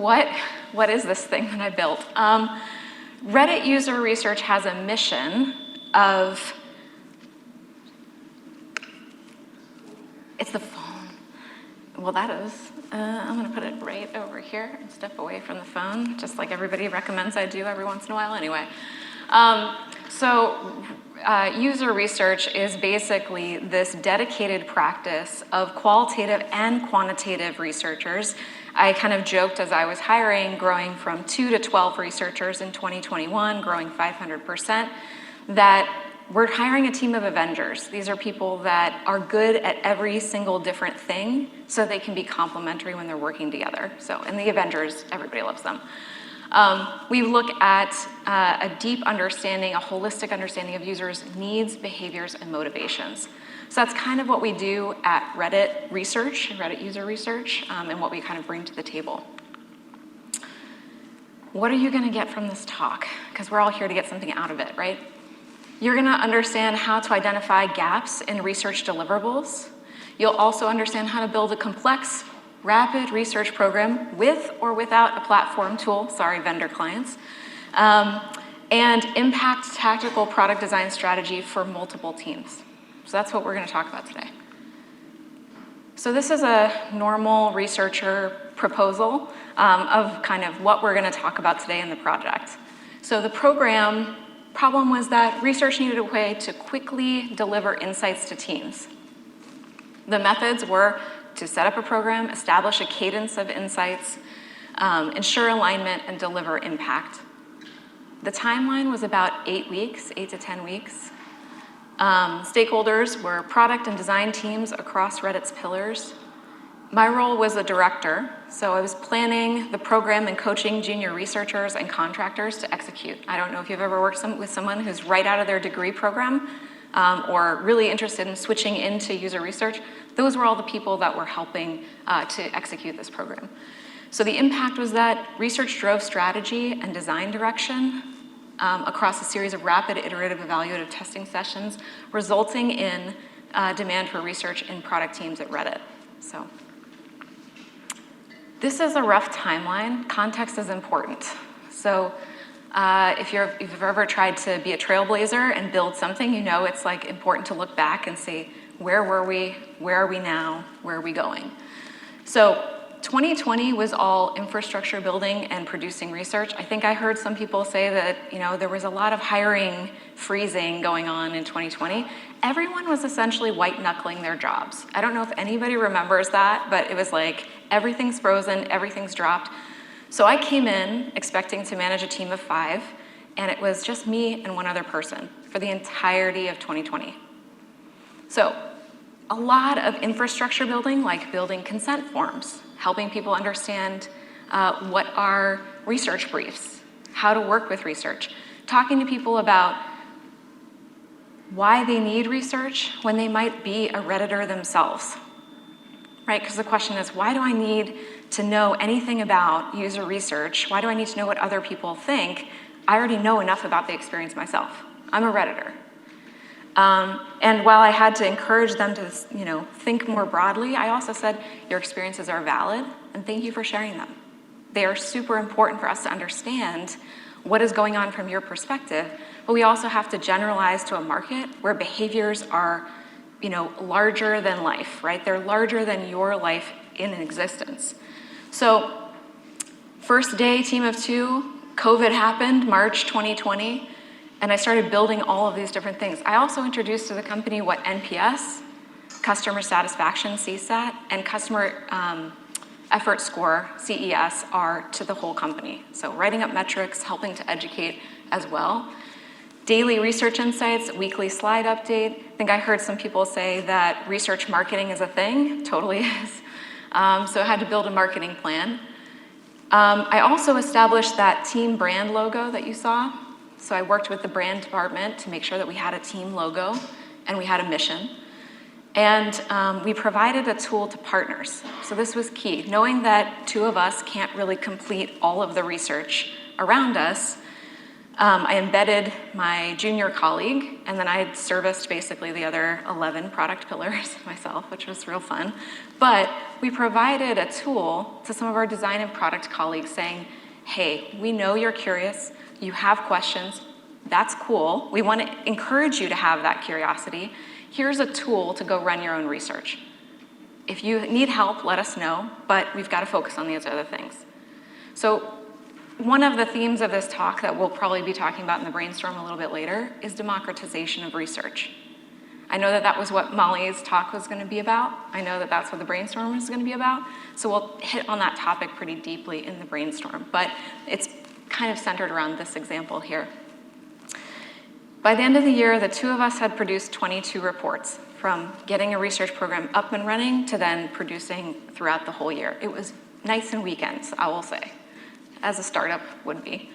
what is this thing that I built? Reddit user research has a mission of, it's the phone. Well, that is, I'm gonna put it right over here and step away from the phone, just like everybody recommends I do every once in a while anyway. User research is basically this dedicated practice of qualitative and quantitative researchers. I kind of joked as I was hiring, growing from 2 to 12 researchers in 2021, growing 500%, that we're hiring a team of Avengers. These are people that are good at every single different thing so they can be complementary when they're working together. So in the Avengers, everybody loves them. We look at a deep understanding, a holistic understanding of users' needs, behaviors, and motivations. So that's kind of what we do at Reddit research, Reddit user research, and what we kind of bring to the table. What are you gonna get from this talk? Because we're all here to get something out of it, right? You're gonna understand how to identify gaps in research deliverables. You'll also understand how to build a complex, rapid research program with or without a platform tool, sorry, vendor clients, and impact tactical product design strategy for multiple teams. So that's what we're gonna talk about today. So this is a normal researcher proposal of kind of what we're gonna talk about today in the project. So the program problem was that research needed a way to quickly deliver insights to teams. The methods were to set up a program, establish a cadence of insights, ensure alignment, and deliver impact. The timeline was about 8 weeks, 8 to 10 weeks. Stakeholders were product and design teams across Reddit's pillars. My role was a director, so I was planning the program and coaching junior researchers and contractors to execute. I don't know if you've ever worked with someone who's right out of their degree program or really interested in switching into user research. Those were all the people that were helping to execute this program. So the impact was that research drove strategy and design direction across a series of rapid, iterative, evaluative testing sessions, resulting in demand for research in product teams at Reddit. So this is a rough timeline. Context is important. So if you've ever tried to be a trailblazer and build something, you know it's like important to look back and say, where were we? Where are we now? Where are we going? So 2020 was all infrastructure building and producing research. I think I heard some people say that there was a lot of hiring freezing going on in 2020. Everyone was essentially white knuckling their jobs. I don't know if anybody remembers that, but it was like everything's frozen, everything's dropped. So I came in expecting to manage a team of 5, and it was just me and one other person for the entirety of 2020. So a lot of infrastructure building, like building consent forms, helping people understand what are research briefs, how to work with research, talking to people about why they need research when they might be a Redditor themselves, right? Because the question is, why do I need to know anything about user research? Why do I need to know what other people think? I already know enough about the experience myself. I'm a Redditor. And while I had to encourage them to, think more broadly, I also said, your experiences are valid, and thank you for sharing them. They are super important for us to understand what is going on from your perspective, but we also have to generalize to a market where behaviors are, larger than life, right? They're larger than your life in existence. So, first day, team of 2, COVID happened, March 2020. And I started building all of these different things. I also introduced to the company what NPS, customer satisfaction, CSAT, and customer effort score, CES, are to the whole company. So writing up metrics, helping to educate as well. Daily research insights, weekly slide update. I think I heard some people say that research marketing is a thing, totally is. So I had to build a marketing plan. I also established that team brand logo that you saw. So I worked with the brand department to make sure that we had a team logo and we had a mission. And we provided a tool to partners. So this was key. Knowing that 2 of us can't really complete all of the research around us, I embedded my junior colleague, and then I serviced basically the other 11 product pillars myself, which was real fun. But we provided a tool to some of our design and product colleagues saying, hey, we know you're curious, you have questions, that's cool. We want to encourage you to have that curiosity. Here's a tool to go run your own research. If you need help, let us know, but we've got to focus on these other things. So one of the themes of this talk that we'll probably be talking about in the brainstorm a little bit later is democratization of research. I know that that was what Molly's talk was going to be about. I know that that's what the brainstorm was going to be about. So we'll hit on that topic pretty deeply in the brainstorm, but it's kind of centered around this example here. By the end of the year, the two of us had produced 22 reports, from getting a research program up and running to then producing throughout the whole year. It was nights and weekends, I will say, as a startup would be.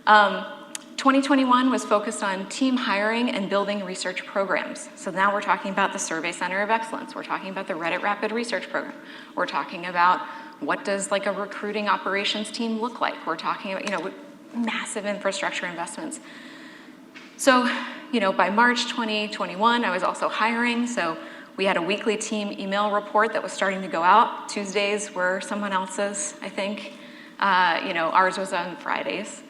2021 was focused on team hiring and building research programs. So now we're talking about the Survey Center of Excellence. We're talking about the Reddit Rapid Research Program. We're talking about what does like a recruiting operations team look like. We're talking about, massive infrastructure investments. So, by March 2021, I was also hiring. So we had a weekly team email report that was starting to go out. Tuesdays were someone else's, I think. Ours was on Fridays.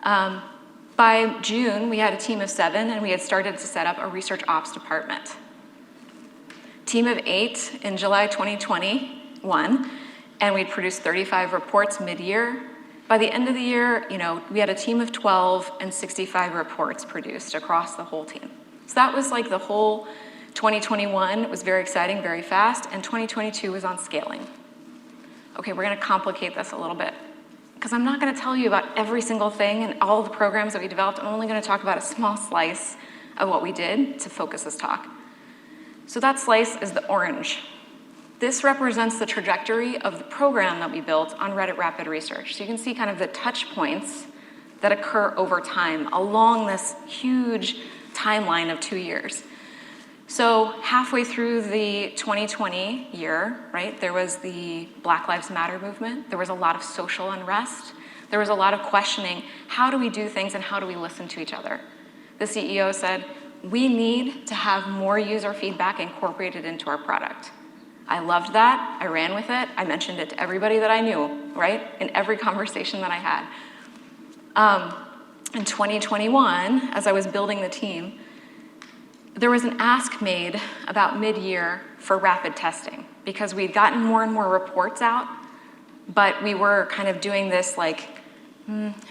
By June, we had a team of 7, and we had started to set up a research ops department. Team of 8 in July 2021, and we'd produced 35 reports mid-year. By the end of the year, we had a team of 12 and 65 reports produced across the whole team. So that was like the whole 2021. It was very exciting, very fast, and 2022 was on scaling. Okay, we're going to complicate this a little bit, because I'm not going to tell you about every single thing and all the programs that we developed. I'm only going to talk about a small slice of what we did to focus this talk. So that slice is the orange. This represents the trajectory of the program that we built on Reddit Rapid Research. So you can see kind of the touch points that occur over time along this huge timeline of 2 years. So halfway through the 2020 year, right, there was the Black Lives Matter movement. There was a lot of social unrest. There was a lot of questioning, how do we do things and how do we listen to each other? The CEO said, we need to have more user feedback incorporated into our product. I loved that. I ran with it. I mentioned it to everybody that I knew, right, in every conversation that I had. In 2021, as I was building the team, there was an ask made about mid-year for rapid testing, because we'd gotten more and more reports out, but we were kind of doing this like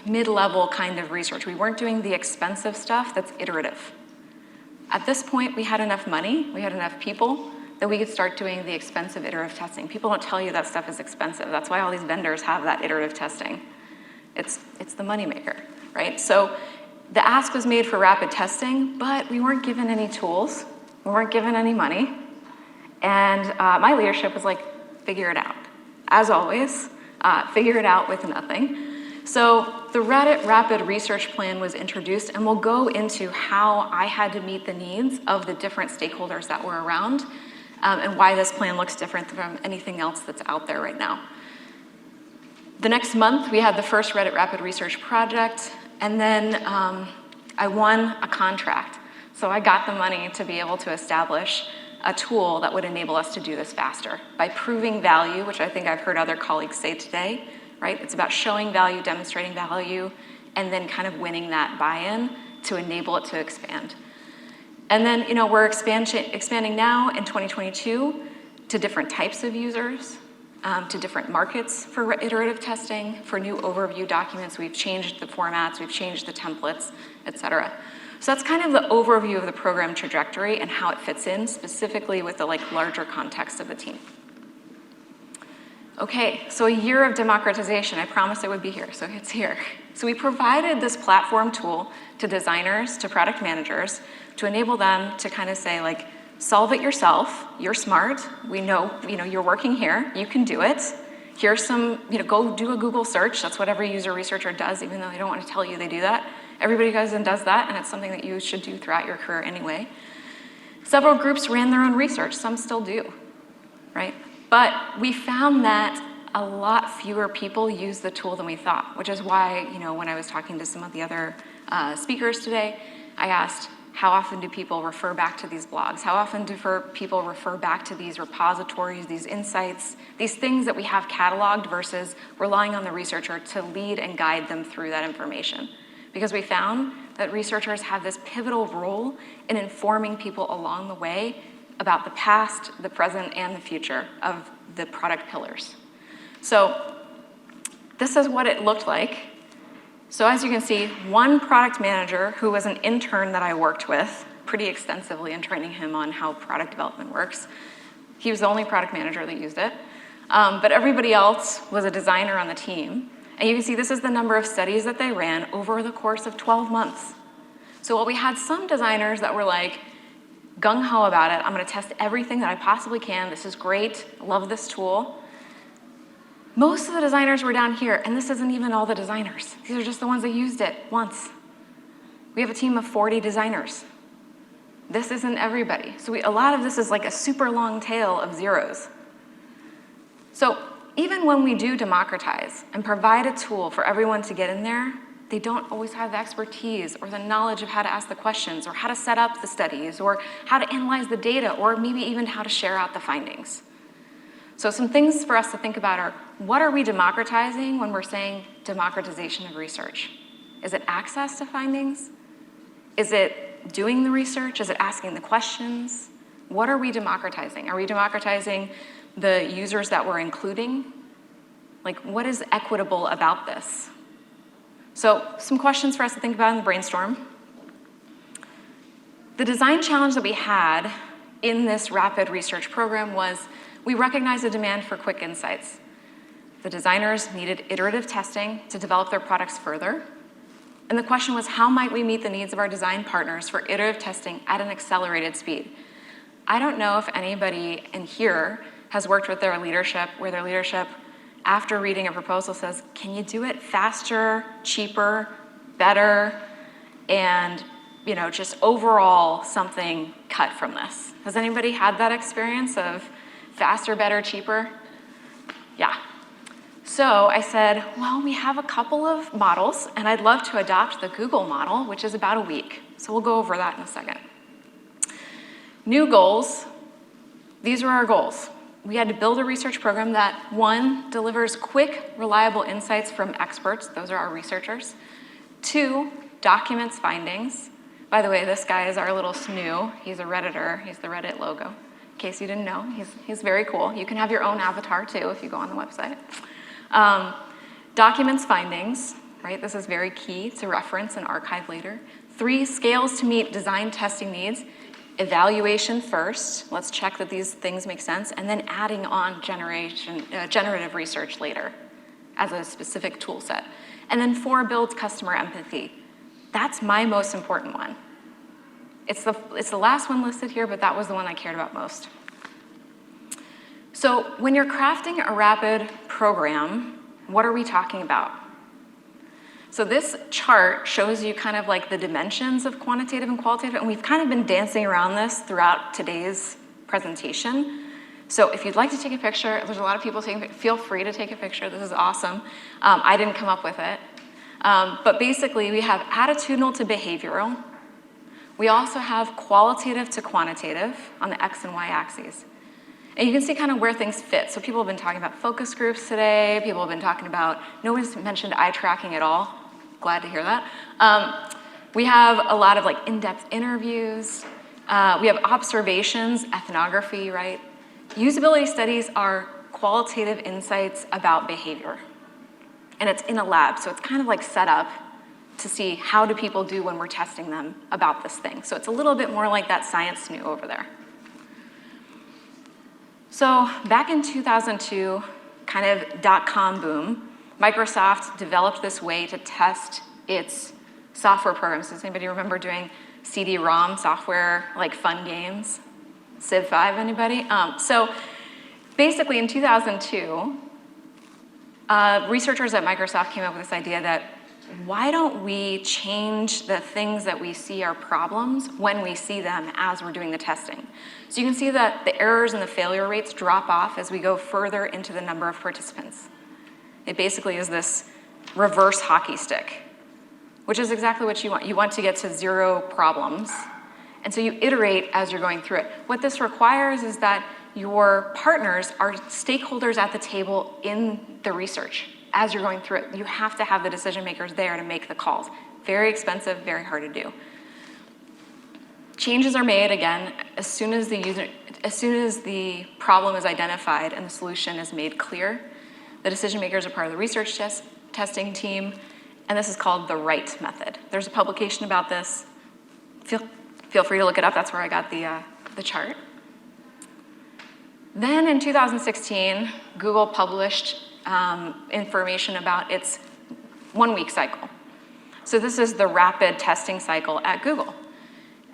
mid-level kind of research. We weren't doing the expensive stuff that's iterative. At this point, we had enough money, we had enough people, that we could start doing the expensive iterative testing. People don't tell you that stuff is expensive. That's why all these vendors have that iterative testing. It's the moneymaker, right? So the ask was made for rapid testing, but we weren't given any tools. We weren't given any money. And my leadership was like, figure it out. As always, figure it out with nothing. So the Reddit Rapid Research Plan was introduced, and we'll go into how I had to meet the needs of the different stakeholders that were around, and why this plan looks different from anything else that's out there right now. The next month, we had the first Reddit Rapid Research project, and then I won a contract. So I got the money to be able to establish a tool that would enable us to do this faster by proving value, which I think I've heard other colleagues say today, right? It's about showing value, demonstrating value, and then kind of winning that buy-in to enable it to expand. And then, we're expanding now in 2022 to different types of users, to different markets for iterative testing, for new overview documents. We've changed the formats, we've changed the templates, et cetera. So that's kind of the overview of the program trajectory and how it fits in specifically with the larger context of the team. Okay, so a year of democratization. I promised it would be here, so it's here. So we provided this platform tool to designers, to product managers, to enable them to kind of say, solve it yourself. You're smart. We know, you're working here. You can do it. Here's some, go do a Google search. That's what every user researcher does, even though they don't want to tell you they do that. Everybody goes and does that, and it's something that you should do throughout your career anyway. Several groups ran their own research. Some still do, right? But we found that a lot fewer people use the tool than we thought, which is why, when I was talking to some of the other speakers today, I asked, how often do people refer back to these blogs? How often do people refer back to these repositories, these insights, these things that we have cataloged versus relying on the researcher to lead and guide them through that information? Because we found that researchers have this pivotal role in informing people along the way about the past, the present, and the future of the product pillars. So this is what it looked like. So as you can see, one product manager who was an intern that I worked with pretty extensively in training him on how product development works. He was the only product manager that used it. But everybody else was a designer on the team. And you can see this is the number of studies that they ran over the course of 12 months. So while we had some designers that were like gung-ho about it, I'm gonna test everything that I possibly can, this is great, love this tool. Most of the designers were down here, and this isn't even all the designers. These are just the ones that used it once. We have a team of 40 designers. This isn't everybody. So a lot of this is like a super long tail of zeros. So even when we do democratize and provide a tool for everyone to get in there, they don't always have the expertise or the knowledge of how to ask the questions or how to set up the studies or how to analyze the data or maybe even how to share out the findings. So some things for us to think about are, what are we democratizing when we're saying democratization of research? Is it access to findings? Is it doing the research? Is it asking the questions? What are we democratizing? Are we democratizing the users that we're including? Like, what is equitable about this? So some questions for us to think about in the brainstorm. The design challenge that we had in this rapid research program was we recognized a demand for quick insights. The designers needed iterative testing to develop their products further. And the question was, how might we meet the needs of our design partners for iterative testing at an accelerated speed? I don't know if anybody in here has worked with their leadership, where their leadership, after reading a proposal, says, can you do it faster, cheaper, better, and just overall something cut from this? Has anybody had that experience of faster, better, cheaper? Yeah. So I said, well, we have a couple of models, and I'd love to adopt the Google model, which is about a week. So we'll go over that in a second. New goals. These were our goals. We had to build a research program that, one, delivers quick, reliable insights from experts. Those are our researchers. Two, documents findings. By the way, this guy is our little snoo. He's a Redditor. He's the Reddit logo. In case you didn't know, he's very cool. You can have your own avatar too if you go on the website. Documents findings, right? This is very key to reference and archive later. 3, scales to meet design testing needs. Evaluation first, let's check that these things make sense, and then adding on generative research later as a specific tool set. And then 4, builds customer empathy. That's my most important one. It's the last one listed here, but that was the one I cared about most. So when you're crafting a rapid program, what are we talking about? So this chart shows you kind of like the dimensions of quantitative and qualitative, and we've kind of been dancing around this throughout today's presentation. So if you'd like to take a picture, there's a lot of people taking, feel free to take a picture. This is awesome. I didn't come up with it. But basically, we have attitudinal to behavioral. We also have qualitative to quantitative on the X and Y axes. And you can see kind of where things fit. So people have been talking about focus groups today. People have been talking about, no one's mentioned eye tracking at all. Glad to hear that. We have a lot of like in-depth interviews. We have observations, ethnography, right? Usability studies are qualitative insights about behavior. And it's in a lab, so it's kind of like set up to see how do people do when we're testing them about this thing. So it's a little bit more like that science snoo over there. So back in 2002, kind of dot-com boom, Microsoft developed this way to test its software programs. Does anybody remember doing CD-ROM software, like fun games? Civ 5, anybody? So basically in 2002, researchers at Microsoft came up with this idea that why don't we change the things that we see are problems when we see them as we're doing the testing? So you can see that the errors and the failure rates drop off as we go further into the number of participants. It basically is this reverse hockey stick. which is exactly what you want. You want to get to 0 problems. And so you iterate as you're going through it. What this requires is that your partners are stakeholders at the table in the research as you're going through it. You have to have the decision makers there to make the calls. Very expensive, very hard to do. Changes are made, again, as soon as the problem is identified and the solution is made clear. The decision makers are part of the research testing team, and this is called the RIGHT method. There's a publication about this. Feel free to look it up. That's where I got the chart. Then in 2016, Google published information about its 1-week cycle. So this is the rapid testing cycle at Google.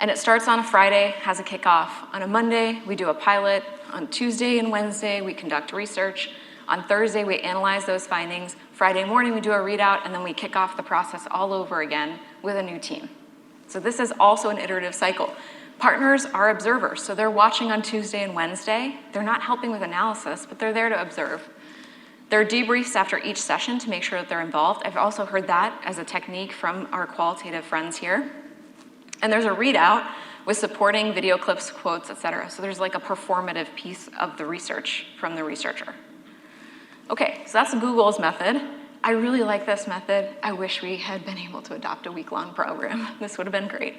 And it starts on a Friday, has a kickoff. On a Monday, we do a pilot. On Tuesday and Wednesday, we conduct research. On Thursday, we analyze those findings. Friday morning, we do a readout, and then we kick off the process all over again with a new team. So this is also an iterative cycle. Partners are observers, so they're watching on Tuesday and Wednesday. They're not helping with analysis, but they're there to observe. There are debriefs after each session to make sure that they're involved. I've also heard that as a technique from our qualitative friends here. And there's a readout with supporting video clips, quotes, et cetera. So there's like a performative piece of the research from the researcher. Okay, so that's Google's method. I really like this method. I wish we had been able to adopt a week-long program. This would have been great.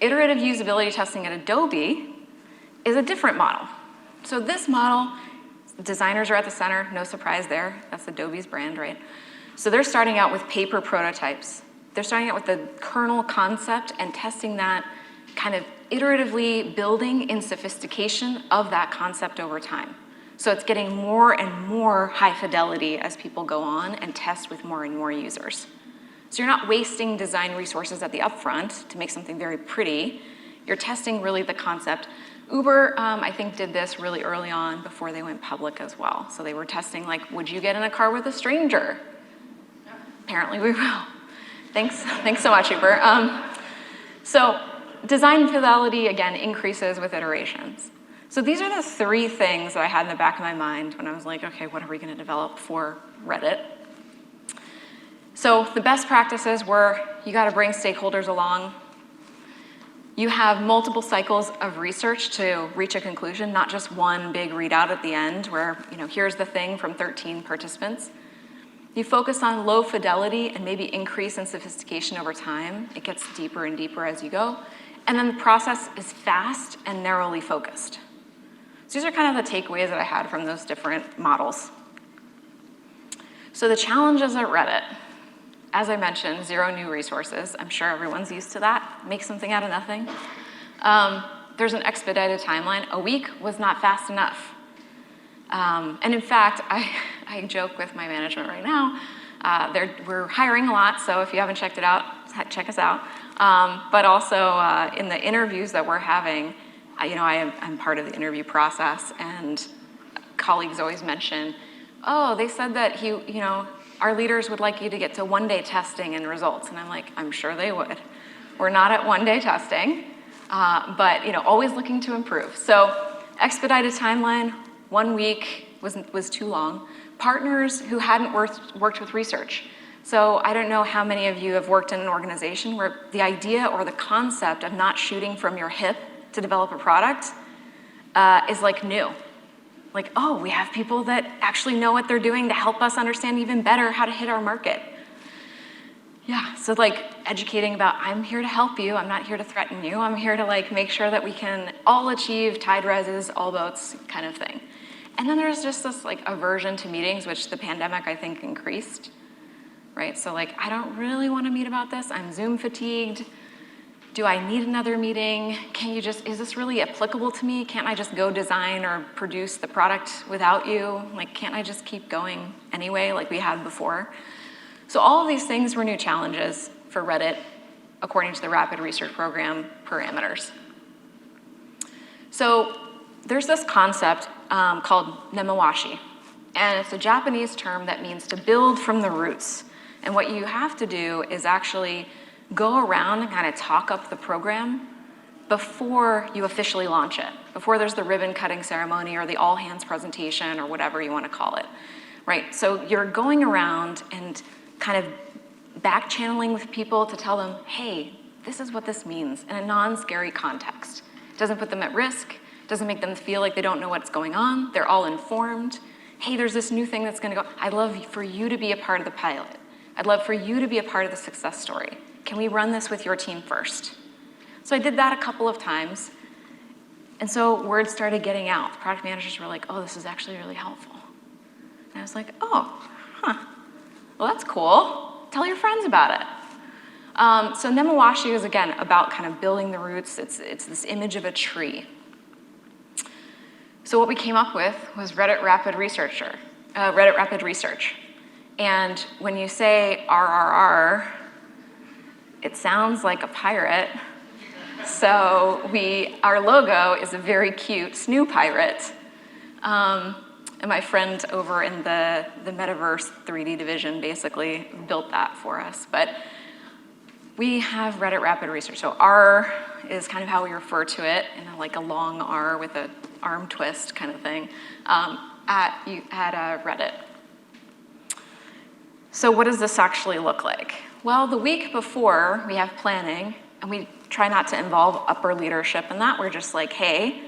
Iterative usability testing at Adobe is a different model. So this model, designers are at the center, no surprise there. That's Adobe's brand, right? So they're starting out with paper prototypes. They're starting out with the kernel concept and testing that, kind of iteratively building in sophistication of that concept over time. So it's getting more and more high fidelity as people go on and test with more and more users. So you're not wasting design resources at the upfront to make something very pretty. You're testing really the concept. Uber, I think, did this really early on before they went public as well. So they were testing, like, would you get in a car with a stranger? Apparently we will. Thanks so much, Uber. So design fidelity, again, increases with iterations. So these are the 3 things that I had in the back of my mind when I was like, okay, what are we going to develop for Reddit? So the best practices were you got to bring stakeholders along. You have multiple cycles of research to reach a conclusion, not just one big readout at the end where, here's the thing from 13 participants. You focus on low fidelity and maybe increase in sophistication over time. It gets deeper and deeper as you go. And then the process is fast and narrowly focused. So these are kind of the takeaways that I had from those different models. So the challenges at Reddit, as I mentioned, 0 new resources. I'm sure everyone's used to that. Make something out of nothing. There's an expedited timeline. A week was not fast enough. And in fact, I joke with my management right now. We're hiring a lot, so if you haven't checked it out, check us out. But also in the interviews that we're having, I'm part of the interview process, and colleagues always mention, oh, they said that our leaders would like you to get to 1-day testing and results. And I'm like, I'm sure they would. We're not at 1-day testing, but always looking to improve. So expedited timeline, 1 week was too long. Partners who hadn't worked with research. So I don't know how many of you have worked in an organization where the idea or the concept of not shooting from your hip to develop a product is like new. Like, oh, we have people that actually know what they're doing to help us understand even better how to hit our market. Yeah, so like educating about, I'm here to help you, I'm not here to threaten you, I'm here to make sure that we can all achieve tide rises, all boats kind of thing. And then there's just this aversion to meetings, which the pandemic I think increased, right? So I don't really want to meet about this, I'm Zoom fatigued. Do I need another meeting? Is this really applicable to me? Can't I just go design or produce the product without you? Can't I just keep going anyway like we had before? So all of these things were new challenges for Reddit according to the Rapid Research Program parameters. So there's this concept called nemawashi, and it's a Japanese term that means to build from the roots. And what you have to do is actually go around and kind of talk up the program before you officially launch it, before there's the ribbon cutting ceremony or the all hands presentation or whatever you want to call it, right? So you're going around and kind of back channeling with people to tell them, hey, this is what this means in a non-scary context. It doesn't put them at risk, doesn't make them feel like they don't know what's going on. They're all informed. Hey, there's this new thing that's gonna go. I'd love for you to be a part of the pilot. I'd love for you to be a part of the success story. Can we run this with your team first? So I did that a couple of times. And so word started getting out. The product managers were like, oh, this is actually really helpful. And I was like, oh, well, that's cool. Tell your friends about it. So Nemawashi is, again, about kind of building the roots. It's this image of a tree. So what we came up with was Reddit Rapid Research. And when you say RRR, it sounds like a pirate. So our logo is a very cute snoo pirate. And my friend over in the Metaverse 3D division basically built that for us. But we have Reddit Rapid Research. So R is kind of how we refer to it, in like a long R with an arm twist kind of thing, at Reddit. So what does this actually look like? Well, the week before, we have planning, and we try not to involve upper leadership in that. We're just like, hey,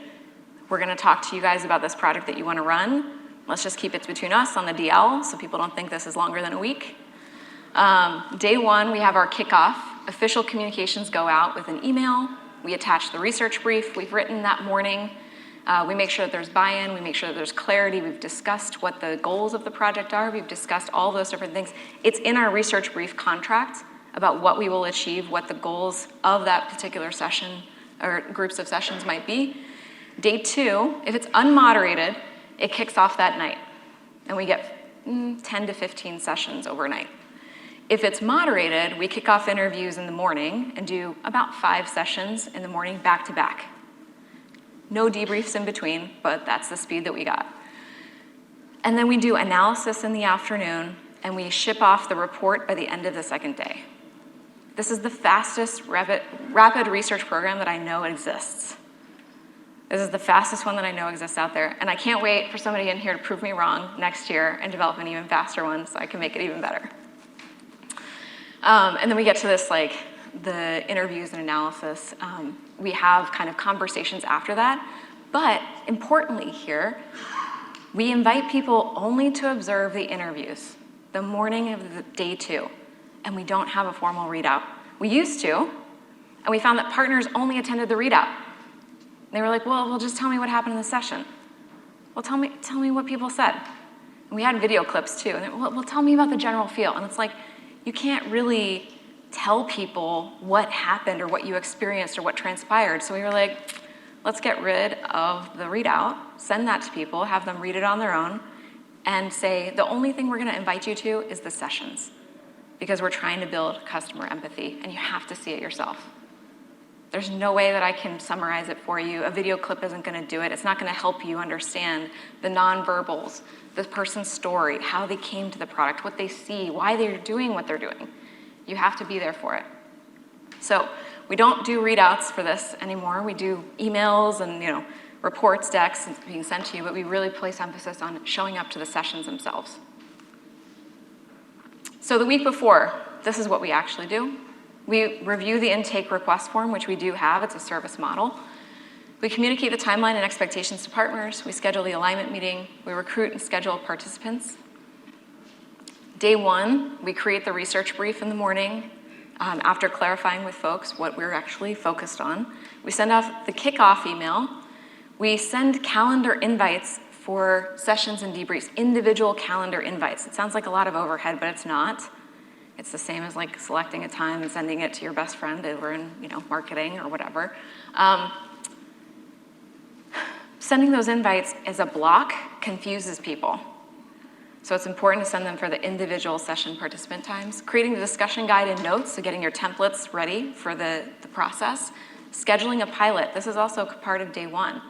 we're gonna talk to you guys about this project that you wanna run. Let's just keep it between us on the DL so people don't think this is longer than a week. Day one, we have our kickoff. Official communications go out with an email. We attach the research brief we've written that morning. We make sure that there's buy-in. We make sure that there's clarity. We've discussed what the goals of the project are. We've discussed all those different things. It's in our research brief contract about what we will achieve, what the goals of that particular session or groups of sessions might be. Day two, if it's unmoderated, it kicks off that night. And we get 10 to 15 sessions overnight. If it's moderated, we kick off interviews in the morning and do about 5 sessions in the morning back to back. No debriefs in between, but that's the speed that we got. And then we do analysis in the afternoon, and we ship off the report by the end of the second day. This is the fastest rapid research program that I know exists. This is the fastest one that I know exists out there, and I can't wait for somebody in here to prove me wrong next year and develop an even faster one so I can make it even better. And then we get to this, like, the interviews and analysis. We have kind of conversations after that, but importantly here, we invite people only to observe the interviews the morning of the day two, and we don't have a formal readout. We used to, and we found that partners only attended the readout. They were like, well, just tell me what happened in the session. Well, tell me what people said. And we had video clips too, and they, well, tell me about the general feel. And it's like, you can't really tell people what happened or what you experienced or what transpired. So we were like, let's get rid of the readout, send that to people, have them read it on their own, and say, the only thing we're gonna invite you to is the sessions, because we're trying to build customer empathy, and you have to see it yourself. There's no way that I can summarize it for you. A video clip isn't gonna do it. It's not gonna help you understand the nonverbals, the person's story, how they came to the product, what they see, why they're doing what they're doing. You have to be there for it. So we don't do readouts for this anymore. We do emails and reports, decks being sent to you, but we really place emphasis on showing up to the sessions themselves. So the week before, this is what we actually do. We review the intake request form, which we do have. It's a service model. We communicate the timeline and expectations to partners. We schedule the alignment meeting. We recruit and schedule participants. Day one, we create the research brief in the morning after clarifying with folks what we're actually focused on. We send off the kickoff email. We send calendar invites for sessions and debriefs, individual calendar invites. It sounds like a lot of overhead, but it's not. It's the same as like selecting a time and sending it to your best friend over in marketing or whatever. Sending those invites as a block confuses people. So it's important to send them for the individual session participant times. Creating the discussion guide and notes, so getting your templates ready for the process. Scheduling a pilot. This is also part of day one.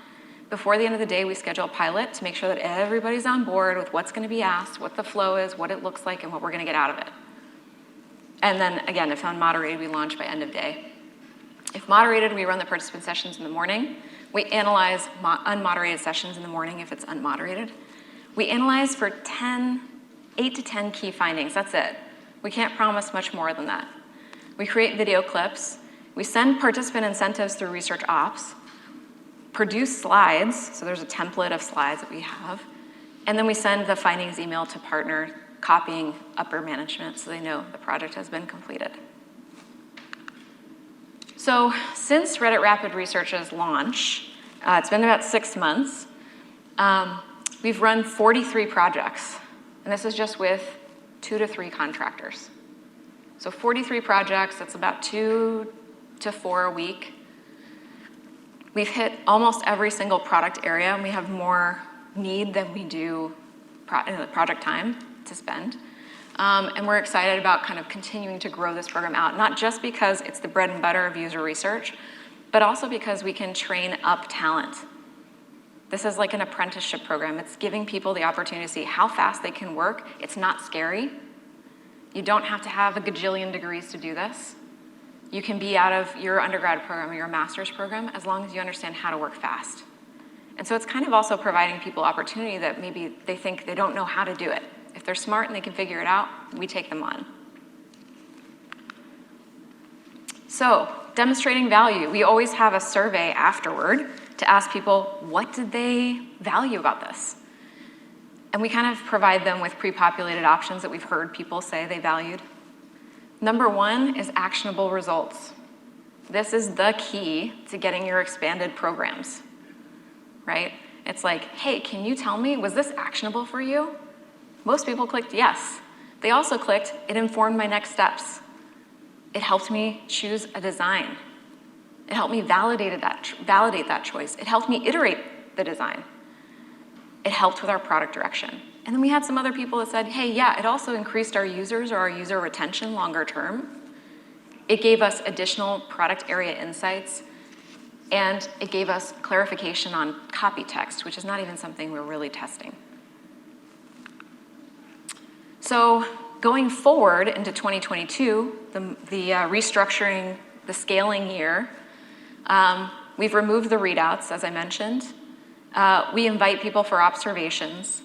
Before the end of the day, we schedule a pilot to make sure that everybody's on board with what's going to be asked, what the flow is, what it looks like, and what we're going to get out of it. And then, again, if unmoderated, we launch by end of day. If moderated, we run the participant sessions in the morning. We analyze unmoderated sessions in the morning if it's unmoderated. We analyze for 8 to 10 key findings. That's it. We can't promise much more than that. We create video clips. We send participant incentives through research ops, produce slides, so there's a template of slides that we have, and then we send the findings email to partner, copying upper management so they know the project has been completed. So since Reddit Rapid Research's launch, it's been about 6 months, we've run 43 projects, and this is just with 2 to 3 contractors. So 43 projects, that's about 2 to 4 a week. We've hit almost every single product area, and we have more need than we do project time to spend. And we're excited about kind of continuing to grow this program out, not just because it's the bread and butter of user research, but also because we can train up talent. This is like an apprenticeship program. It's giving people the opportunity to see how fast they can work. It's not scary. You don't have to have a gajillion degrees to do this. You can be out of your undergrad program or your master's program as long as you understand how to work fast. And so it's kind of also providing people opportunity that maybe they think they don't know how to do it. If they're smart and they can figure it out, we take them on. So, demonstrating value. We always have a survey afterward to ask people, what did they value about this? And we kind of provide them with pre-populated options that we've heard people say they valued. Number 1 is actionable results. This is the key to getting your expanded programs, right? It's like, hey, can you tell me, was this actionable for you? Most people clicked yes. They also clicked, it informed my next steps. It helped me choose a design. It helped me validate that choice. It helped me iterate the design. It helped with our product direction. And then we had some other people that said, hey, yeah, it also increased our users or our user retention longer term. It gave us additional product area insights, and it gave us clarification on copy text, which is not even something we're really testing. So going forward into 2022, the restructuring, the scaling year, we've removed the readouts, as I mentioned. We invite people for observations.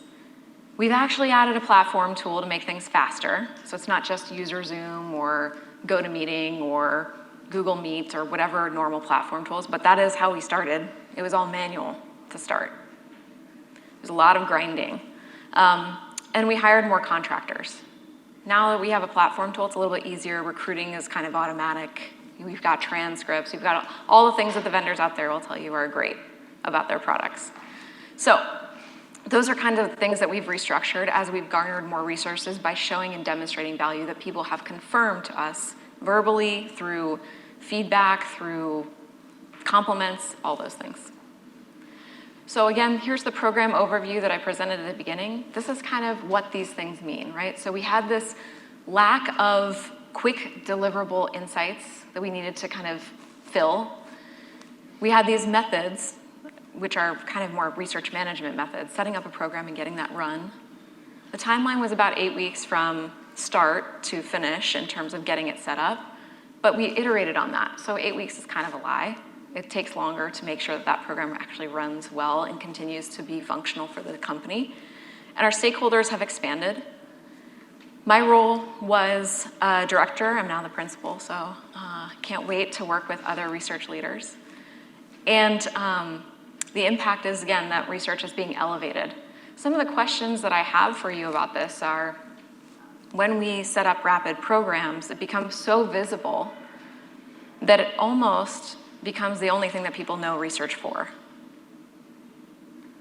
We've actually added a platform tool to make things faster. So it's not just user Zoom or GoToMeeting or Google Meet or whatever normal platform tools, but that is how we started. It was all manual to start. There's a lot of grinding. And we hired more contractors. Now that we have a platform tool, it's a little bit easier. Recruiting is kind of automatic. We've got transcripts. We've got all the things that the vendors out there will tell you are great about their products. So those are kind of things that we've restructured as we've garnered more resources by showing and demonstrating value that people have confirmed to us verbally, through feedback, through compliments, all those things. So again, here's the program overview that I presented at the beginning. This is kind of what these things mean, right? So we had this lack of quick deliverable insights that we needed to kind of fill. We had these methods, which are kind of more research management methods, setting up a program and getting that run. The timeline was about 8 weeks from start to finish in terms of getting it set up, but we iterated on that. So 8 weeks is kind of a lie. It takes longer to make sure that that program actually runs well and continues to be functional for the company. And our stakeholders have expanded. My role was director. I'm now the principal, so can't wait to work with other research leaders. And the impact is, again, that research is being elevated. Some of the questions that I have for you about this are, when we set up rapid programs, it becomes so visible that it almost becomes the only thing that people know research for.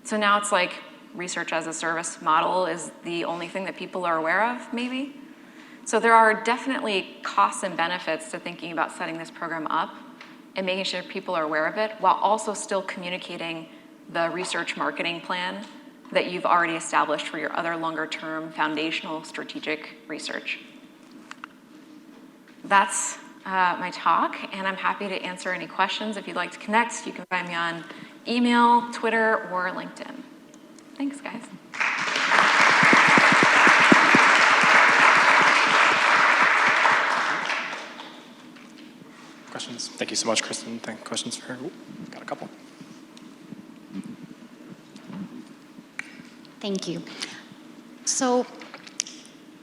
So now it's like research as a service model is the only thing that people are aware of, maybe. So there are definitely costs and benefits to thinking about setting this program up and making sure people are aware of it, while also still communicating the research marketing plan that you've already established for your other longer-term foundational strategic research. That's my talk, and I'm happy to answer any questions. If you'd like to connect, you can find me on email, Twitter, or LinkedIn. Thanks, guys. Questions? Thank you so much, Kristen. Questions for her? Got a couple. Thank you. So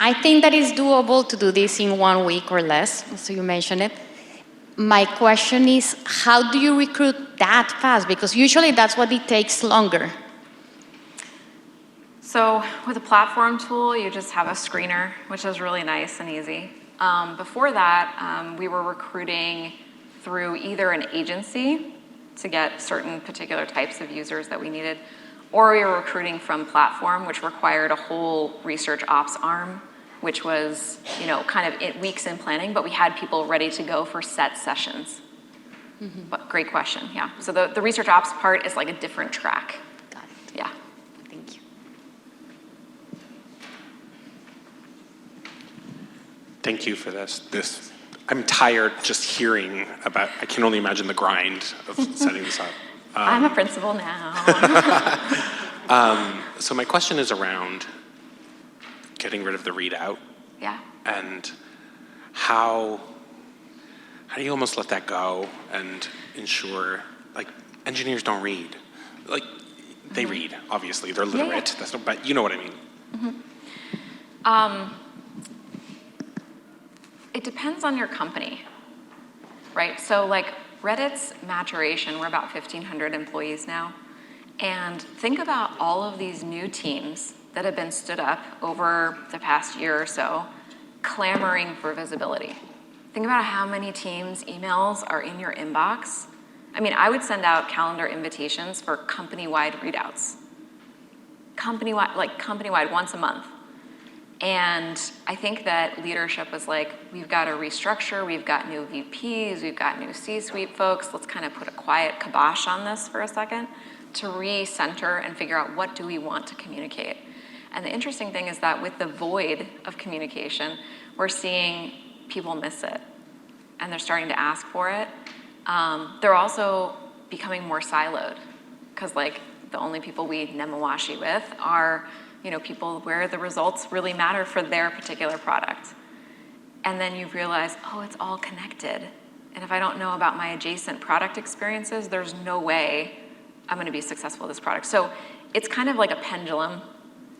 I think that it's doable to do this in 1 week or less, so you mentioned it. My question is, how do you recruit that fast? Because usually that's what it takes longer. So with a platform tool, you just have a screener, which is really nice and easy. Before that, we were recruiting through either an agency to get certain particular types of users that we needed, or we were recruiting from platform, which required a whole research ops arm, which was, kind of weeks in planning, but we had people ready to go for set sessions. Mm-hmm. But great question, yeah. So the research ops part is like a different track. Got it. Yeah. Thank you. Thank you for this. I'm tired just hearing about, I can only imagine the grind of setting this up. I'm a principal now. So my question is around getting rid of the readout. Yeah. And how do you almost let that go and ensure, like, engineers don't read. Like, they read, obviously, they're literate, Yeah. But you know what I mean. Mm-hmm. It depends on your company, right? So like Reddit's maturation, we're about 1,500 employees now. And think about all of these new teams that have been stood up over the past year or so, clamoring for visibility. Think about how many teams' emails are in your inbox. I mean, I would send out calendar invitations for company-wide readouts. Company-wide once a month. And I think that leadership was like, we've got to restructure, we've got new VPs, we've got new C-suite folks, let's kind of put a quiet kibosh on this for a second to recenter and figure out what do we want to communicate. And the interesting thing is that with the void of communication, we're seeing people miss it and they're starting to ask for it. They're also becoming more siloed because like the only people we nemawashi with are people where the results really matter for their particular product. And then you realize, oh, it's all connected. And if I don't know about my adjacent product experiences, there's no way I'm gonna be successful with this product. So it's kind of like a pendulum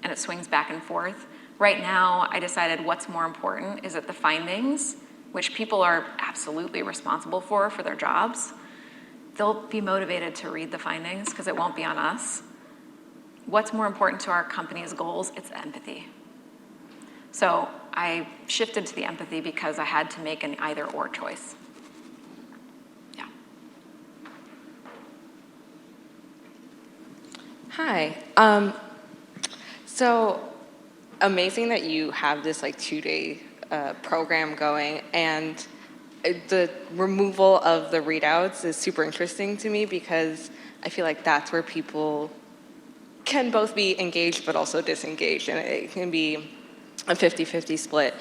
and it swings back and forth. Right now, I decided what's more important is that the findings, which people are absolutely responsible for their jobs, they'll be motivated to read the findings because it won't be on us. What's more important to our company's goals? It's empathy. So I shifted to the empathy because I had to make an either or choice. Yeah. Hi. So amazing that you have this like 2-day program going, and the removal of the readouts is super interesting to me because I feel like that's where people can both be engaged but also disengaged, and it can be a 50-50 split.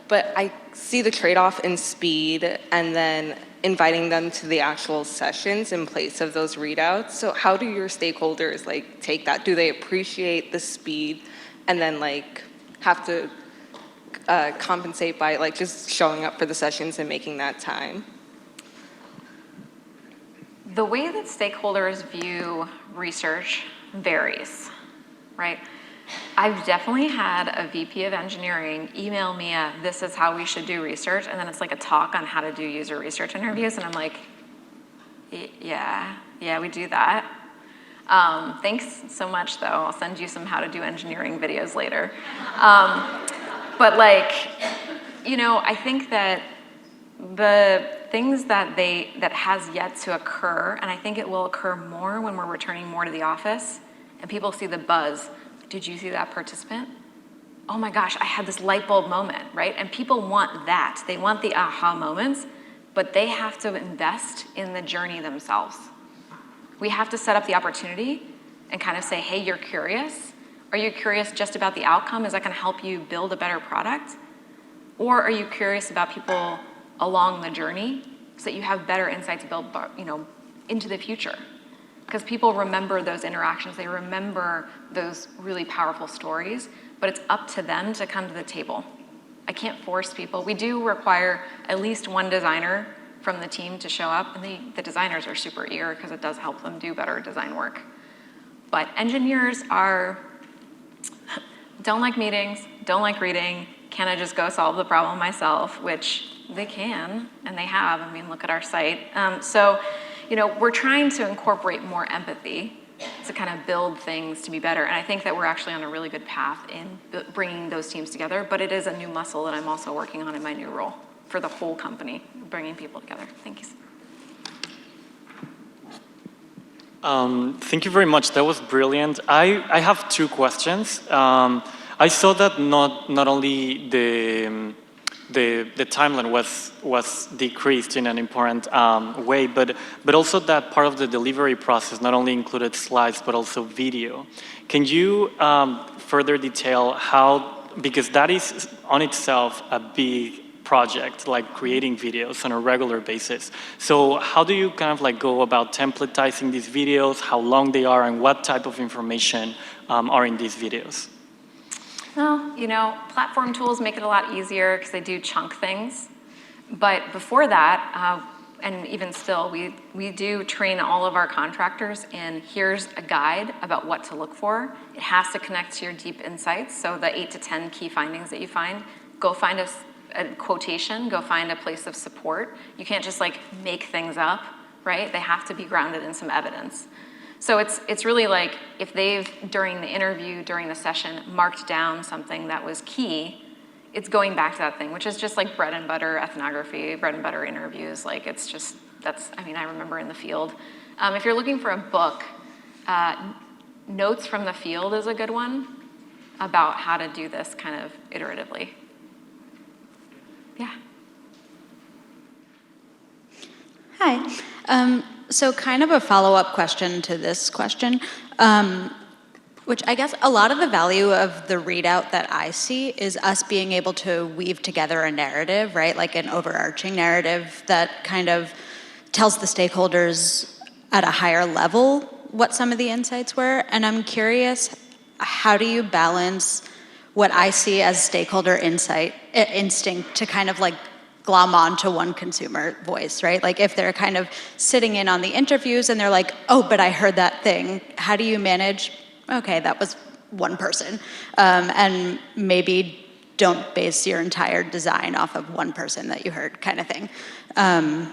But I see the trade-off in speed and then inviting them to the actual sessions in place of those readouts. So how do your stakeholders like take that? Do they appreciate the speed and then like have to compensate by like just showing up for the sessions and making that time? The way that stakeholders view research varies, right? I've definitely had a VP of engineering email me this is how we should do research, and then it's like a talk on how to do user research interviews, and I'm like, yeah, we do that. Thanks so much, though. I'll send you some how to do engineering videos later. But like, I think that the things that has yet to occur, and I think it will occur more when we're returning more to the office, and people see the buzz. Did you see that participant? Oh my gosh, I had this light bulb moment, right? And people want that. They want the aha moments, but they have to invest in the journey themselves. We have to set up the opportunity and kind of say, hey, you're curious? Are you curious just about the outcome? Is that gonna help you build a better product? Or are you curious about people along the journey so that you have better insight to build, into the future? Because people remember those interactions, they remember those really powerful stories, but it's up to them to come to the table. I can't force people. We do require at least one designer from the team to show up, and the designers are super eager because it does help them do better design work. But engineers don't like meetings, don't like reading, can I just go solve the problem myself, which they can, and they have. I mean, look at our site. So, you know, we're trying to incorporate more empathy to kind of build things to be better. And I think that we're actually on a really good path in bringing those teams together, but it is a new muscle that I'm also working on in my new role for the whole company, bringing people together. Thank you. Thank you very much. That was brilliant. I have two questions. I saw that not only the timeline was decreased in an important way, but also that part of the delivery process not only included slides but also video. Can you further detail how, because that is on itself a big project, like creating videos on a regular basis. So how do you kind of like go about templatizing these videos, how long they are, and what type of information are in these videos? Well, you know, platform tools make it a lot easier because they do chunk things. But before that, and even still, we do train all of our contractors in here's a guide about what to look for. It has to connect to your deep insights. So the 8 to 10 key findings that you find, go find a quotation, go find a place of support. You can't just like make things up, right? They have to be grounded in some evidence. So it's really like if they've, during the interview, during the session, marked down something that was key, it's going back to that thing, which is just like bread and butter ethnography, bread and butter interviews. Like it's just, I mean, I remember in the field. If you're looking for a book, Notes from the Field is a good one about how to do this kind of iteratively. Yeah. Hi. So kind of a follow-up question to this question, which I guess a lot of the value of the readout that I see is us being able to weave together a narrative, right? Like an overarching narrative that kind of tells the stakeholders at a higher level what some of the insights were. And I'm curious, how do you balance what I see as stakeholder instinct to kind of like glom on to one consumer voice, right? Like if they're kind of sitting in on the interviews and they're like, oh, but I heard that thing. How do you manage, okay, that was one person. And maybe don't base your entire design off of one person that you heard kind of thing. I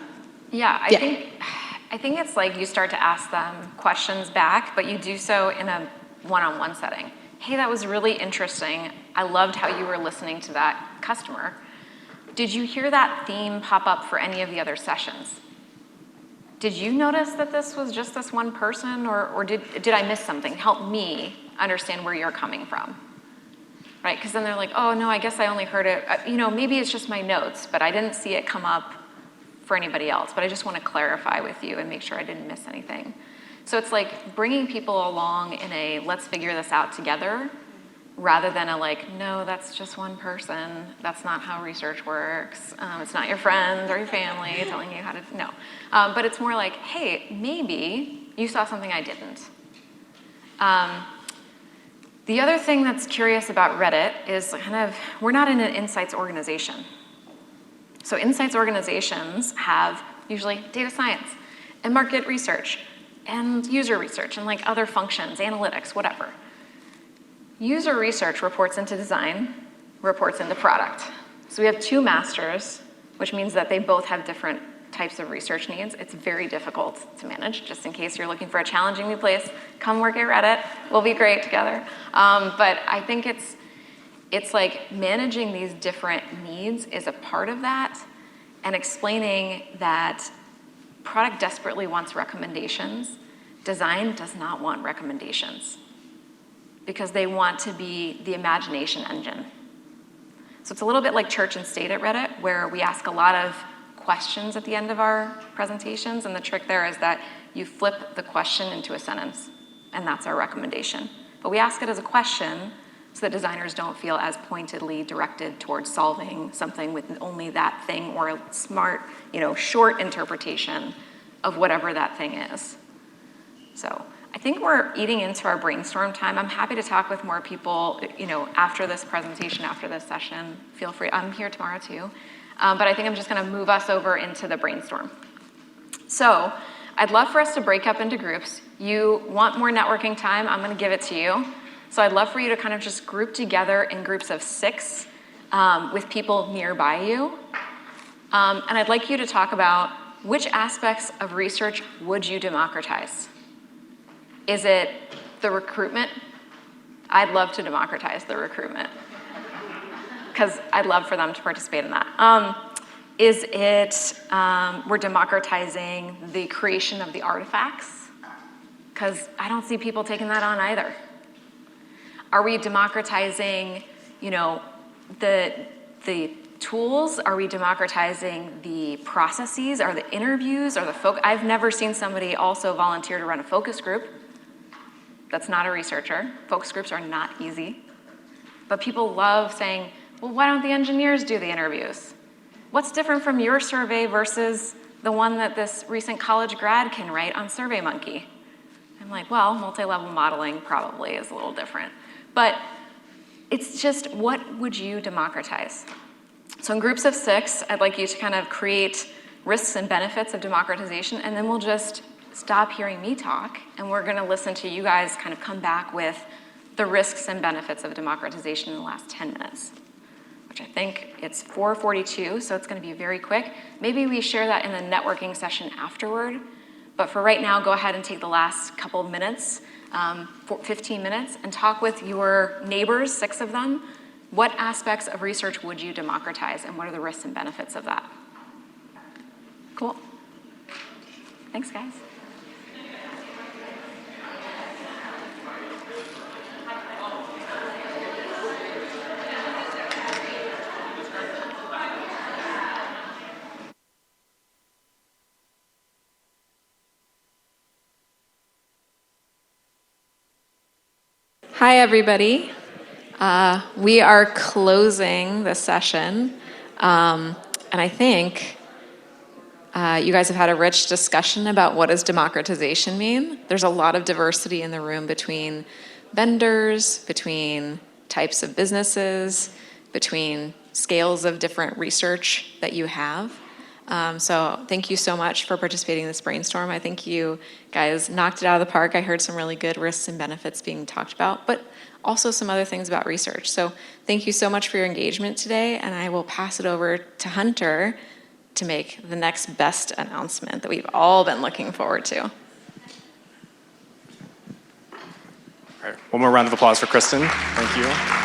think it's like you start to ask them questions back, but you do so in a one-on-one setting. Hey, that was really interesting. I loved how you were listening to that customer. Did you hear that theme pop up for any of the other sessions? Did you notice that this was just this one person, or did I miss something? Help me understand where you're coming from, right? Because then they're like, oh, no, I guess I only heard it. You know, maybe it's just my notes, but I didn't see it come up for anybody else, but I just want to clarify with you and make sure I didn't miss anything. So it's like bringing people along in a let's figure this out together rather than a like, no, that's just one person. That's not how research works. It's not your friends or your family telling you how to, no. But it's more like, hey, maybe you saw something I didn't. The other thing that's curious about Reddit is kind of, we're not in an insights organization. So insights organizations have usually data science and market research and user research and like other functions, analytics, whatever. User research reports into design, reports into product. So we have two masters, which means that they both have different types of research needs. It's very difficult to manage. Just in case you're looking for a challenging new place, come work at Reddit. We'll be great together. But I think it's like managing these different needs is a part of that, and explaining that product desperately wants recommendations. Design does not want recommendations because they want to be the imagination engine. So it's a little bit like church and state at Reddit, where we ask a lot of questions at the end of our presentations, and the trick there is that you flip the question into a sentence, and that's our recommendation. But we ask it as a question so that designers don't feel as pointedly directed towards solving something with only that thing or a smart, short interpretation of whatever that thing is. So I think we're eating into our brainstorm time. I'm happy to talk with more people, after this presentation, after this session. Feel free. I'm here tomorrow too. But I think I'm just going to move us over into the brainstorm. So I'd love for us to break up into groups. You want more networking time, I'm going to give it to you. So I'd love for you to kind of just group together in groups of 6. with people nearby you. And I'd like you to talk about which aspects of research would you democratize? Is it the recruitment? I'd love to democratize the recruitment because I'd love for them to participate in that. Is it we're democratizing the creation of the artifacts? Because I don't see people taking that on either. Are we democratizing, the tools? Are we democratizing the processes? Are the interviews? Are the I've never seen somebody also volunteer to run a focus group. That's not a researcher. Focus groups are not easy. But people love saying, well, why don't the engineers do the interviews? What's different from your survey versus the one that this recent college grad can write on SurveyMonkey? I'm like, well, multi-level modeling probably is a little different. But it's just, what would you democratize? So in groups of 6, I'd like you to kind of create risks and benefits of democratization, and then we'll just stop hearing me talk, and we're gonna listen to you guys kind of come back with the risks and benefits of democratization in the last 10 minutes, which I think it's 4:42, so it's gonna be very quick. Maybe we share that in the networking session afterward, but for right now, go ahead and take the last couple of minutes, 15 minutes, and talk with your neighbors, 6 of them. What aspects of research would you democratize, and what are the risks and benefits of that? Cool. Thanks, guys. Hi, everybody. We are closing the session, and I think you guys have had a rich discussion about what does democratization mean. There's a lot of diversity in the room between vendors, between types of businesses, between scales of different research that you have. So thank you so much for participating in this brainstorm. I think you guys knocked it out of the park. I heard some really good risks and benefits being talked about, but also some other things about research. So thank you so much for your engagement today, and I will pass it over to Hunter to make the next best announcement that we've all been looking forward to. All right, one more round of applause for Kristen. Thank you.